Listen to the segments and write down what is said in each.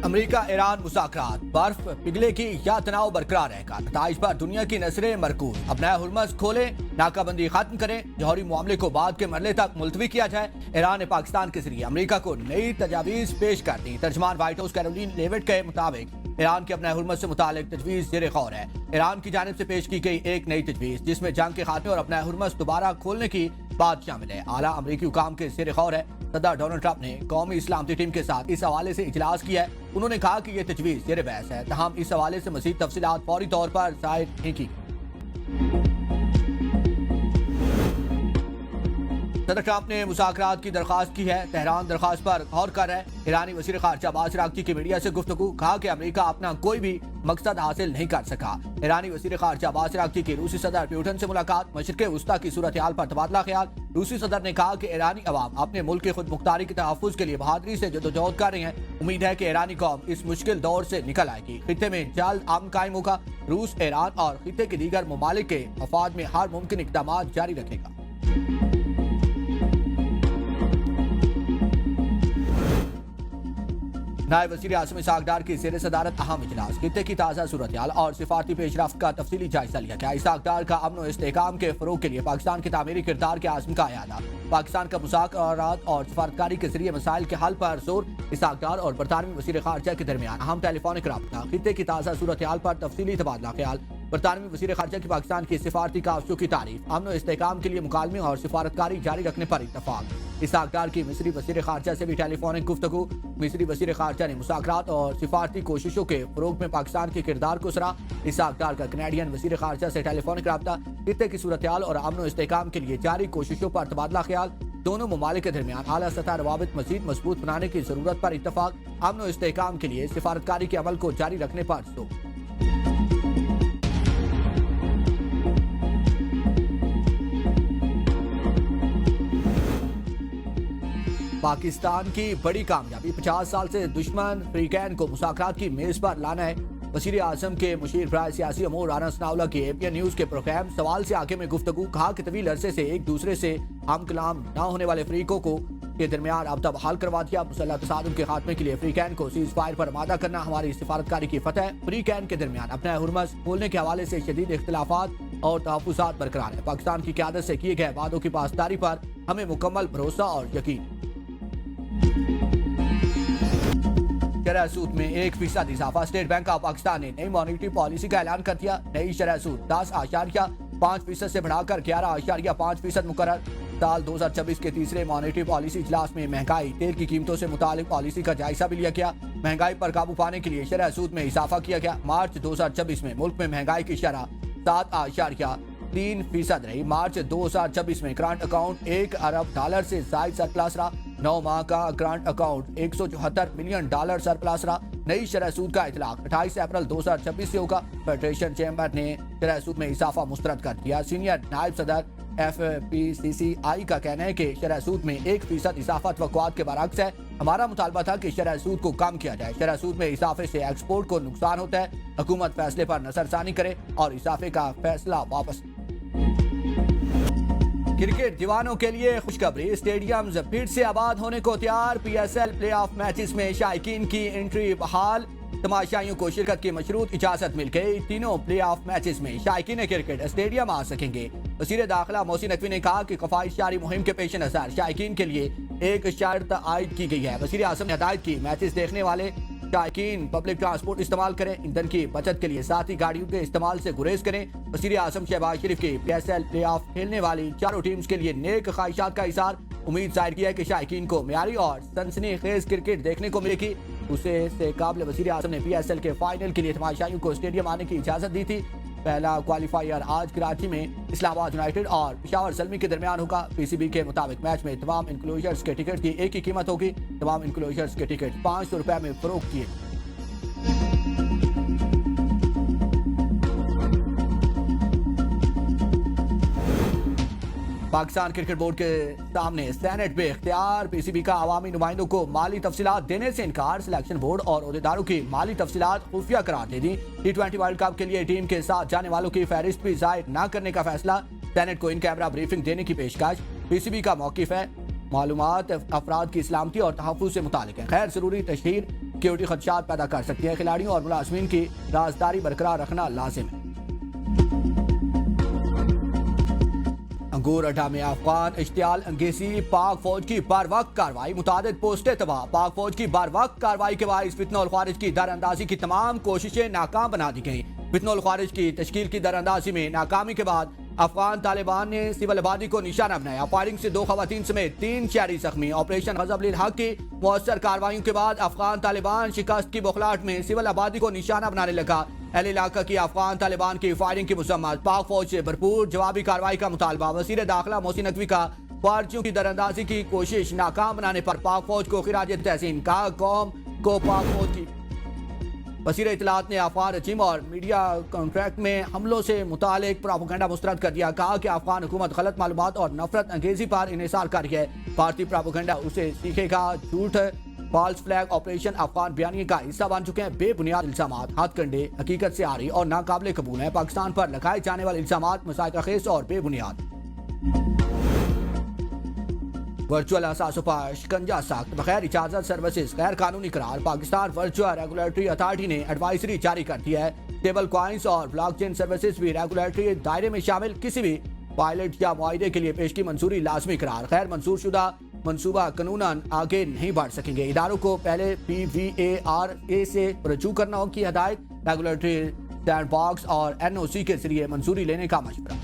امریکہ ایران مذاکرات، برف پگھلے کی یا تناؤ برقرار رہے گا، نتائج پر دنیا کی نظریں مرکوز، اب نیا ہرمز کھولیں، ناکہ بندی ختم کریں، جوہری معاملے کو بعد کے مرحلے تک ملتوی کیا جائے۔ ایران نے پاکستان کے ذریعے امریکہ کو نئی تجاویز پیش کر دی۔ ترجمان وائٹ ہاؤس کیرولین لیوٹ کے مطابق ایران کے اپنے ہرمز سے متعلق تجویز زیر غور ہے۔ ایران کی جانب سے پیش کی گئی ایک نئی تجویز جس میں جنگ کے خاتمے اور اپنا ہرمز دوبارہ کھولنے کی بات شامل ہے، اعلیٰ امریکی حکام کے زیر غور ہے۔ صدر ڈونلڈ ٹرمپ نے قومی سلامتی ٹیم کے ساتھ اس حوالے سے اجلاس کیا ہے۔ انہوں نے کہا کہ یہ تجویز زیر بحث ہے، تاہم اس حوالے سے مزید تفصیلات فوری طور پر ظاہر نہیں کی۔ صدر ٹرمپ نے مذاکرات کی درخواست کی ہے، تہران درخواست پر غور کر رہا ہے۔ ایرانی وزیر خارجہ عباس اراغچی کی میڈیا سے گفتگو، کہا کہ امریکہ اپنا کوئی بھی مقصد حاصل نہیں کر سکا۔ ایرانی وزیر خارجہ عباس اراغچی کی روسی صدر پیوٹن سے ملاقات، مشرق وسطیٰ کی صورتحال پر تبادلہ خیال۔ روسی صدر نے کہا کہ ایرانی عوام اپنے ملک کی خود مختاری کے تحفظ کے لیے بہادری سے جدوجہد کر رہی ہیں، امید ہے کہ ایرانی قوم اس مشکل دور سے نکل آئے گی، خطے میں جلد امن قائم ہوگا۔ روس ایران اور خطے کے دیگر ممالک کے مفاد میں ہر ممکن اقدامات جاری رکھے گا۔ نائب وزیر اعظم اسحاق ڈار کی زیر صدارت اہم اجلاس، خطے کی تازہ صورتحال اور سفارتی پیش رفت کا تفصیلی جائزہ لیا گیا۔ اسحاق ڈار کا امن و استحکام کے فروغ کے لیے پاکستان کے تعمیری کردار کے عزم کا اعادہ، پاکستان کا مذاکرات اور سفارتکاری کے ذریعے مسائل کے حل پر زور۔ اسحاق ڈار اور برطانوی وزیر خارجہ کے درمیان اہم ٹیلی فونک رابطہ، خطے کی تازہ صورتحال پر تفصیلی تبادلہ خیال، برطانوی وزیر خارجہ کی پاکستان کی سفارتی کاوشوں کی تعریف، امن و استحکام کے لیے مکالمے اور سفارتکاری جاری رکھنے پر اتفاق۔ اسحاق ڈار کی مصری وزیر خارجہ سے بھی ٹیلی فونک گفتگو، مصری وزیر خارجہ نے مذاکرات اور سفارتی کوششوں کے فروغ میں پاکستان کے کردار کو سراہا۔ اسحاق ڈار کا کینیڈین وزیر خارجہ سے ٹیلی فونک رابطہ، خطے کی صورتحال اور امن و استحکام کے لیے جاری کوششوں پر تبادلہ خیال، دونوں ممالک کے درمیان اعلیٰ سطح روابط مزید مضبوط بنانے کی ضرورت پر اتفاق، امن و استحکام کے لیے سفارتکاری کے عمل کو جاری رکھنے پر زور۔ پاکستان کی بڑی کامیابی، 50 سال سے دشمن فریقین کو مذاکرات کی میز پر لانا ہے۔ وزیر اعظم کے مشیر برائے سیاسی امور رانا ثناءاللہ کی اے پی این نیوز کے پروگرام سوال سے آگے میں گفتگو، کہا کہ طویل عرصے سے ایک دوسرے سے ہم کلام نہ ہونے والے فریقوں کو کے درمیان اب تک حل کروا دیا۔ مسلح تصادم کے خاتمے کے لیے فریقین کو سیز فائر پر آمادہ کرنا ہماری سفارتکاری کی فتح ہے۔ فریقین کے درمیان اپنا ہرمز کھولنے کے حوالے سے شدید اختلافات اور تحفظات برقرار ہیں۔ پاکستان کی قیادت سے کیے گئے وعدوں کی پاسداری پر ہمیں مکمل بھروسہ اور یقین۔ شرح سود میں 1% اضافہ، اسٹیٹ بینک آف پاکستان نے نئی مانیٹری پالیسی کا اعلان کر دیا۔ نئی شرح سود 10.5% سے بڑھا کر 11.5% مقرر۔ سال 2024 کے تیسرے مانیٹری پالیسی اجلاس میں مہنگائی، تیل کی قیمتوں سے متعلق پالیسی کا جائزہ بھی لیا گیا۔ مہنگائی پر قابو پانے کے لیے شرح سود میں اضافہ کیا گیا۔ مارچ 2024 میں ملک میں مہنگائی کی شرح 7.3% رہی۔ مارچ 2024 میں کرنٹ اکاؤنٹ $1 ارب سے زائد سرپلس رہا۔ 9 ماہ کا کرنٹ اکاؤنٹ $174 ملین سرپلس رہا۔ نئی شرح سود کا اطلاق 28 اپریل 2026 سے ہوگا۔ فیڈریشن چیمبر نے شرح سود میں اضافہ مسترد کر دیا۔ سینئر نائب صدر ایف پی سی سی آئی کا کہنا ہے کہ شرح سود میں 1% اضافہ توقعات کے برعکس ہے۔ ہمارا مطالبہ تھا کہ شرح سود کو کم کیا جائے۔ شرح سود میں اضافے سے ایکسپورٹ کو نقصان ہوتا ہے۔ حکومت فیصلے پر نظر ثانی کرے اور اضافے کا فیصلہ واپس۔ کرکٹ دیوانوں کے لیے خوشخبری، اسٹیڈیمز پھر سے آباد ہونے کو تیار۔ P S L play of matches میں شائقین کی انٹری بحال، تماشائیوں کو شرکت کی مشروط اجازت مل گئی۔ تینوں پلے آف میچز میں شائقین کرکٹ اسٹیڈیم آ سکیں گے۔ وزیر داخلہ محسن نقوی نے کہا کہ خفائی جاری مہم کے پیش نظر شائقین کے لیے ایک شرط عائد کی گئی ہے۔ وزیر اعظم نے ہدایت کی میچز دیکھنے والے شائقین پبلک ٹرانسپورٹ استعمال کریں، ایندھن کی بچت کے لیے ساتھی گاڑیوں کے استعمال سے گریز کریں۔ وزیر اعظم شہباز شریف کی P S L play of کھیلنے والی چاروں ٹیمز کے لیے نیک خواہشات کا اظہار، امید ظاہر کیا ہے کہ شائقین کو معیاری اور سنسنی خیز کرکٹ دیکھنے کو ملے گی۔ دوسرے سے قابل وزیر اعظم نے پی ایس ایل کے فائنل کے لیے تماشائیوں کو اسٹیڈیم آنے کی اجازت دی تھی۔ پہلا کوالیفائر آج کراچی میں اسلام آباد یونائیٹڈ اور پشاور زلمی کے درمیان ہوگا۔ پی سی بی کے مطابق میچ میں تمام انکلوژرز کے ٹکٹ کی ایک ہی قیمت ہوگی۔ تمام انکلوژرز کے ٹکٹ ₹500 میں فروخت کیے۔ پاکستان کرکٹ بورڈ کے سامنے سینٹ بے اختیار، پی سی بی کا عوامی نمائندوں کو مالی تفصیلات دینے سے انکار، سلیکشن بورڈ اور عہدیداروں کی مالی تفصیلات خفیہ قرار دے دی۔ T20 ورلڈ کپ کے لیے ٹیم کے ساتھ جانے والوں کی فہرست بھی ظاہر نہ کرنے کا فیصلہ، سینٹ کو ان کیمرہ بریفنگ دینے کی پیشکش۔ پی سی بی کا موقف ہے معلومات افراد کی سلامتی اور تحفظ سے متعلق ہے، غیر ضروری تشہیر سیکیورٹی خدشات پیدا کر سکتی ہے. کھلاڑیوں اور ملازمین کی رازداری برقرار رکھنا لازم ہے. انگور اڈا میں افغان اشتعال انگیزی، پاک فوج کی بر وقت کارروائی، متعدد پوسٹیں تباہ. پاک فوج کی بر وقت کارروائی کے باعث فتنہ الخوارج کی در اندازی کی تمام کوششیں ناکام بنا دی گئیں. فتنہ الخوارج کی تشکیل کی در اندازی میں ناکامی کے بعد افغان طالبان نے سول آبادی کو نشانہ بنایا. فائرنگ سے 2 خواتین سمیت 3 شہری زخمی. آپریشن غضب للحق کی مؤثر کارروائیوں کے بعد افغان طالبان شکست کی بوکھلاہٹ میں سول آبادی کو نشانہ بنانے لگا. اہل علاقہ کی افغان طالبان کی فائرنگ کی مذمت، پاک فوج سے بھرپور جوابی کارروائی کا مطالبہ. وزیر داخلہ محسن نقوی کا خارجیوں کی دراندازی کی کوشش ناکام بنانے پر پاک فوج کو خراج تحسین. کہا قوم کو پاک فوج کی. وزیر اطلاعات نے افغان رجیم اور میڈیا کانٹریکٹ میں حملوں سے متعلق پراپیگنڈا مسترد کر دیا. کہا کہ افغان حکومت غلط معلومات اور نفرت انگیزی پر انحصار کر رہی ہے. بھارتی پراپیگنڈا اسے سیکھے گا. جھوٹ فالس فلیگ آپریشن افغان بیانیے کا حصہ بن چکے ہیں. بے بنیاد الزامات، ہاتھ کنڈے، حقیقت سے آری اور ناقابل قبول ہیں. پاکستان پر لگائے جانے والے الزامات مسائل خیز اور بے بنیاد. ورچوئل اثاثوں پر شکنجہ سخت، بغیر اجازت سروسز غیر قانونی قرار. پاکستان ورچوئل ریگولیٹری اتھارٹی نے ایڈوائزری جاری کر دی ہے. اسٹیبل کوائنز اور بلاک چین سروسز بھی ریگولیٹری دائرے میں شامل. کسی بھی پائلٹ یا معاہدے کے لیے پیشگی منظوری لازمی قرار. غیر منظور شدہ منصوبہ قانوناً آگے نہیں بڑھ سکیں گے. اداروں کو پہلے PVARA سے رجوع کرنا کی ہدایت. ریگولیٹری سینڈ باکس اور NOC کے ذریعے منظوری لینے کا مشورہ.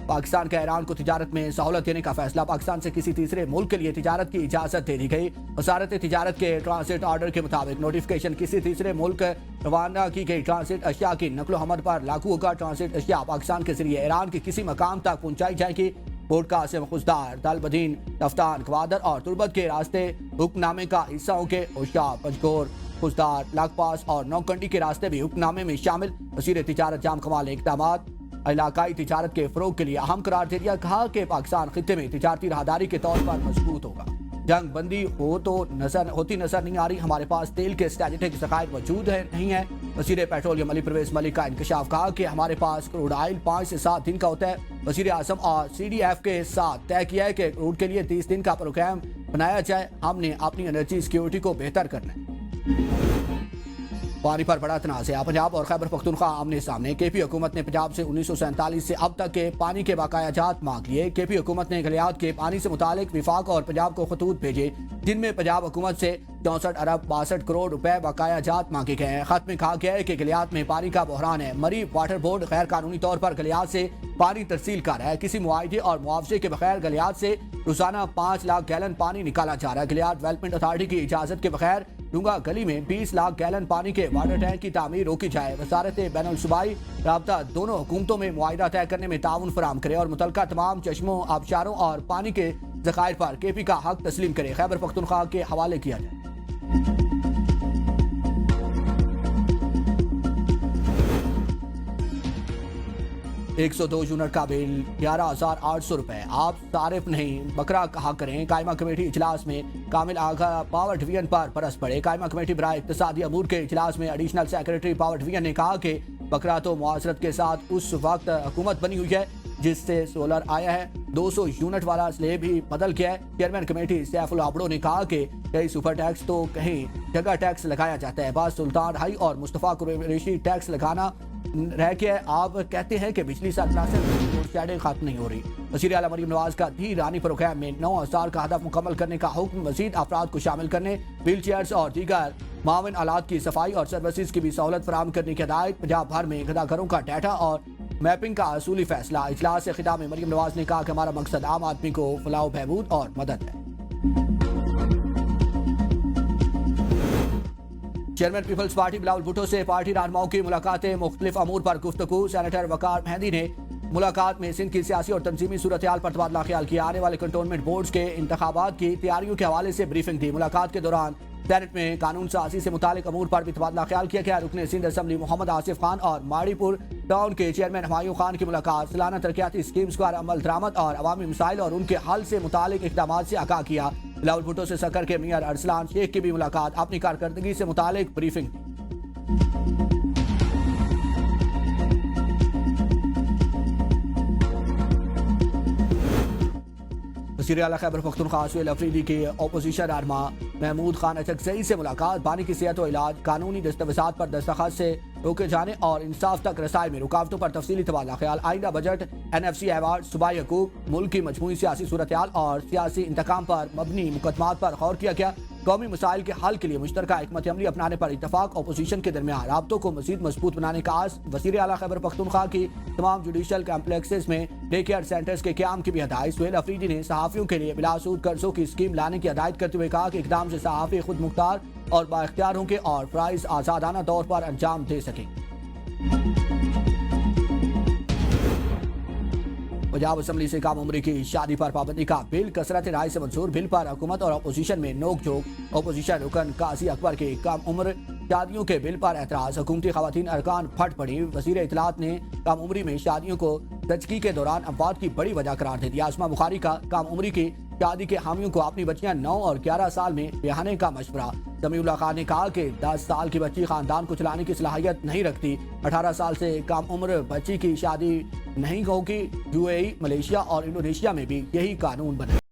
پاکستان کا ایران کو تجارت میں سہولت دینے کا فیصلہ. پاکستان سے کسی تیسرے ملک کے لیے تجارت کی اجازت دے دی گئی. وزارت تجارت کے ٹرانزٹ آرڈر کے مطابق نوٹیفیکیشن کسی تیسرے ملک روانہ کی گئی ٹرانزٹ اشیاء کی نقل و حمل پر لاگو ہوگا. ٹرانزٹ اشیاء پاکستان کے ذریعے ایران کے کسی مقام تک پہنچائی جائے گی. بورڈ کا قاسم خزدار، دلبدین، تفتان، گوادر اور تربت کے راستے حکم نامے کا حصہ ہوں گے. اوشا، پنجگور، خزدار، لاک پاس اور نوکنڈی کے راستے بھی حکم نامے میں شامل. وزیر تجارت جام کمال نے اقدامات علاقائی تجارت کے فروغ کے لیے اہم قرار دے دیا. کہا کہ پاکستان خطے میں تجارتی راہداری کے طور پر مضبوط ہوگا. جنگ بندی ہوتی نظر نہیں آ رہی. ہمارے پاس تیل کے اسٹریٹجک ذخائر موجود نہیں ہیں. وزیر پیٹرولیم علی پرویز ملک کا انکشاف. کہا کہ ہمارے پاس کروڈ آئل 5 سے 7 دن کا ہوتا ہے. وزیر اعظم اور CDF کے ساتھ طے کیا ہے کہ کروڈ کے لیے 30 دن کا پروگرام بنایا جائے. ہم نے اپنی انرجی سیکیورٹی کو بہتر کرنا ہے. پانی پر بڑا تنازع. پنجاب اور خیبر پختونخوا آمنے سامنے. KP حکومت نے پنجاب سے 1947 سے اب تک کے پانی کے بقایا جات مانگ لیے. KP حکومت نے گلیات کے پانی سے متعلق وفاق اور پنجاب کو خطوط بھیجے جن میں پنجاب حکومت سے 64 ارب 62 کروڑ روپے بقایا جات مانگے گئے ہیں. خط میں کہا گیا ہے کہ گلیات میں پانی کا بحران ہے. مری واٹر بورڈ غیر قانونی طور پر گلیات سے پانی ترسیل کر رہا ہے. کسی معاہدے اور معاوضے کے بغیر گلیات سے روزانہ 5 لاکھ گیلن پانی نکالا جا رہا ہے. گلیات ڈیولپمنٹ اتھارٹی کی اجازت کے بغیر ڈونگا گلی میں 20 لاکھ گیلن پانی کے واٹر ٹینک کی تعمیر روکی جائے. وزارت بین الصوبائی رابطہ دونوں حکومتوں میں معاہدہ طے کرنے میں تعاون فراہم کرے اور متعلقہ تمام چشموں، آبشاروں اور پانی کے ذخائر پر KP کا حق تسلیم کرے. خیبر پختونخوا کے حوالے کیا جائے. ایک 102 یونٹ کا بل 11,800 روپے. آپ صارف نہیں بکرا کہا کریں. قائمہ کمیٹی اجلاس میں کامل آغا پاور ڈویژن پر برس پڑے. قائمہ کمیٹی برائے اقتصادی امور کے اجلاس میں ایڈیشنل سیکرٹری پاور ڈویژن نے کہا کہ بکرا تو معاشرت کے ساتھ اس وقت حکومت بنی ہوئی ہے جس سے سولر آیا ہے. 200 یونٹ والا سلیب ہی بدل گیا ہے. چیئرمین کمیٹی سیف العبڑو نے کہا کہ کئی سپر ٹیکس تو کہیں جگہ ٹیکس لگایا جاتا ہے. بعض سلطان ہائی اور مصطفیٰ قریشی ٹیکس لگانا رہ کے آپ کہتے ہیں کہ بجلی سربراہ سے لوڈ شیڈنگ ختم نہیں ہو رہی. وزیر اعلیٰ مریم نواز کا دھی رانی پروگرام میں 9,000 کا ہدف مکمل کرنے کا حکم. مزید افراد کو شامل کرنے، ویل چیئرز اور دیگر معاون آلات کی صفائی اور سروسز کی بھی سہولت فراہم کرنے کی ہدایت. پنجاب بھر میں غذا گھروں کا ڈیٹا اور میپنگ کا اصولی فیصلہ. اجلاس سے خطاب میں مریم نواز نے کہا کہ ہمارا مقصد عام آدمی کو فلاح و بہبود اور مدد ہے. چیئرمین پیپلز پارٹی بلاول بھٹو سے پارٹی رہنماؤں کی ملاقاتیں، مختلف امور پر گفتگو. سینیٹر وقار مہندی نے ملاقات میں سندھ کی سیاسی اور تنظیمی صورتحال پر تبادلہ خیال کیا. آنے والے کنٹونمنٹ بورڈز کے انتخابات کی تیاریوں کے حوالے سے بریفنگ دی. ملاقات کے دوران سینٹ میں قانون سازی سے متعلق امور پر بھی تبادلہ خیال کیا گیا. رکن سندھ اسمبلی محمد آصف خان اور ماڑی پور ٹاؤن کے چیئرمین ہمایوں خان کی ملاقات. سالانہ ترقیاتی اسکیمز پر عمل درآمد اور عوامی مسائل اور ان کے حل سے متعلق اقدامات سے آگاہ کیا. بلاول بھٹو سے سکر کے میئر ارسلان شیخ کی بھی ملاقات. اپنی کارکردگی سے متعلق بریفنگ دی. وزیر اعلیٰ خیبر پختونخوا سہیل افریدی کے اپوزیشن رہنما محمود خان اچکزئی سے ملاقات، بانی کی صحت و علاج، قانونی دستاویزات پر دستخط سے روکے جانے اور انصاف تک رسائی میں رکاوٹوں پر تفصیلی تبادلہ خیال، آئندہ بجٹ، NFC ایوارڈ، صوبائی حقوق، ملک کی مجموعی سیاسی صورتحال اور سیاسی انتقام پر مبنی مقدمات پر غور کیا گیا۔ قومی مسائل کے حل کے لیے مشترکہ حکمت عملی اپنانے پر اتفاق، اپوزیشن کے درمیان رابطوں کو مزید مضبوط بنانے کا عزم۔ وزیر اعلیٰ خیبر پختونخوا کی تمام جوڈیشل کمپلیکسز میں ڈے کیئر سینٹرز کے قیام کی بھی ہدایت۔ سہیل افریدی نے صحافیوں کے لیے بلا سود قرضوں کی اسکیم لانے کی ہدایت کرتے ہوئے کہا کہ اقدام سے صحافی خود مختار اور با اختیار ہوں گے اور فرائض آزادانہ طور پر انجام دے سکیں۔ پنجاب اسمبلی سے کم عمری کی شادی پر پابندی کا بل کثرت رائے سے منظور، بل پر حکومت اور اپوزیشن میں نوک جھوک، اپوزیشن رکن قاضی اکبر کے کم عمر شادیوں کے بل پر اعتراض، حکومتی خواتین ارکان پھٹ پڑی، وزیر اطلاعات نے کم عمری میں شادیوں کو زچگی کے دوران اموات کی بڑی وجہ قرار دے دیا۔ اسما بخاری کا کم عمری کی شادی کے حامیوں کو اپنی بچیاں 9 اور 11 سال میں بیاہنے کا مشورہ، سمیع اللہ خان نے کہا کہ 10 سال کی بچی خاندان کو چلانے کی صلاحیت نہیں رکھتی، 18 سال سے کم عمر بچی کی شادی نہیں ہوگی، UAE، ملیشیا اور انڈونیشیا میں بھی یہی قانون بنے۔